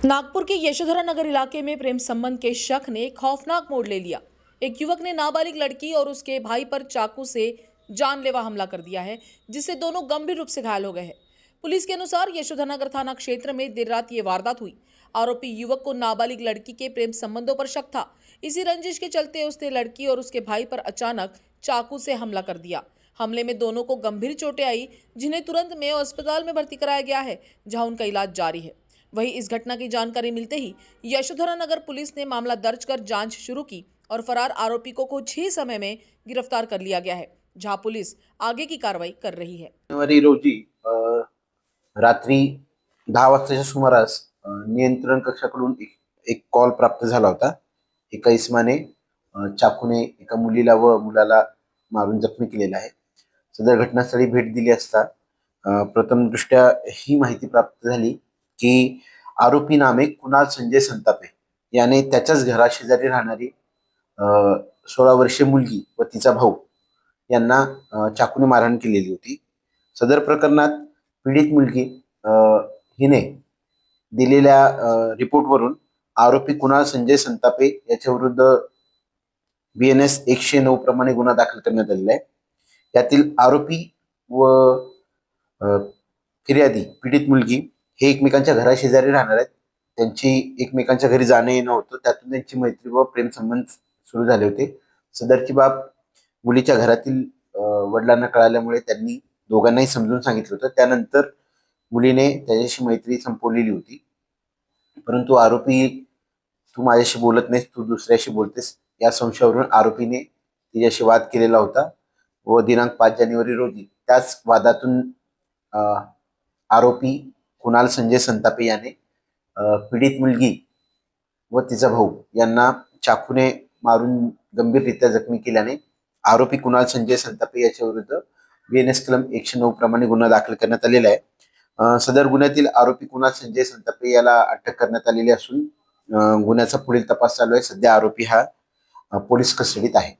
नागपुर के यशोधरा नगर इलाके में प्रेम संबंध के शक ने खौफनाक मोड़ ले लिया। एक युवक ने नाबालिग लड़की और उसके भाई पर चाकू से जानलेवा हमला कर दिया है, जिससे दोनों गंभीर रूप से घायल हो गए हैं। पुलिस के अनुसार यशोधरा नगर थाना क्षेत्र में देर रात ये वारदात हुई। आरोपी युवक को नाबालिग लड़की के प्रेम संबंधों पर शक था। इसी रंजिश के चलते उसने लड़की और उसके भाई पर अचानक चाकू से हमला कर दिया। हमले में दोनों को गंभीर चोटें आई, जिन्हें तुरंत मेयो अस्पताल में भर्ती कराया गया है, जहां उनका इलाज जारी है। वहीं इस घटना की जानकारी मिलते ही यशोधरा नगर पुलिस ने मामला दर्ज कर जांच शुरू की और फरार आरोपी को कुछ ही समय में गिरफ्तार कर लिया गया है, जहां पुलिस आगे की कार्रवाई कर रही है। शनिवारी रोजी रात्री 10 वाजताच्या सुमारास नियंत्रण कक्षाकडून एक कॉल प्राप्त झाला होता। एका इसमाने चाकूने एका मुलीला व मुलाला मारून जखमी केलेला आहे। सदर घटनास्थळी भेट दिली असता प्रथमदृष्ट्या ही माहिती प्राप्त झाली की आरोपी नामे कुणाल संजय संतापे याने त्याच्याच घराशेजारी राहणारी 16 वर्षीय मुलगी व तिचा भाऊ यांना चाकूने मारहाण केलेली होती। सदर प्रकरणात पीडित मुलगी हिने दिलेल्या रिपोर्टवरून आरोपी कुणाल संजय संतापे याच्या विरुद्ध BNS 109 प्रमाणे गुन्हा दाखल करण्यात आलेला आहे। यातील आरोपी व फिर्यादी पीडित मुलगी हे एकमेकांच्या घराशेजारी राहणार आहेत। त्यांची एकमेकांच्या घरी जाणे येणं होतं, त्यातून त्यांची मैत्री व प्रेम संबंध सुरू झाले होते। सदरची बाब मुलीच्या घरातील वडिलांना कळाल्यामुळे त्यांनी दोघांनाही समजून सांगितलं होतं। त्यानंतर मुलीने त्याच्याशी मैत्री संपवलेली होती, परंतु आरोपी तू माझ्याशी बोलत नाहीस, तू दुसऱ्याशी बोलतेस या संशयावरून आरोपीने तिच्याशी वाद केलेला होता व दिनांक 5 जानेवारी रोजी त्याच वादातून आरोपी कुणाल संजय संतापे याने पीडित मुलगी व तिचा भाऊ यांना चाकूने मारून गंभीररित्या जखमी केल्याने आरोपी कुणाल संजय संतापे याच्या विरुद्ध BNS कलम 109 प्रमाणे गुन्हा दाखल करण्यात आलेला आहे। सदर गुन्ह्यातील आरोपी कुणाल संजय संतापे याला अटक करण्यात आलेली असून गुन्ह्याचा पुढील तपास चालू आहे। सध्या आरोपी हा पोलीस कस्टडीत आहे।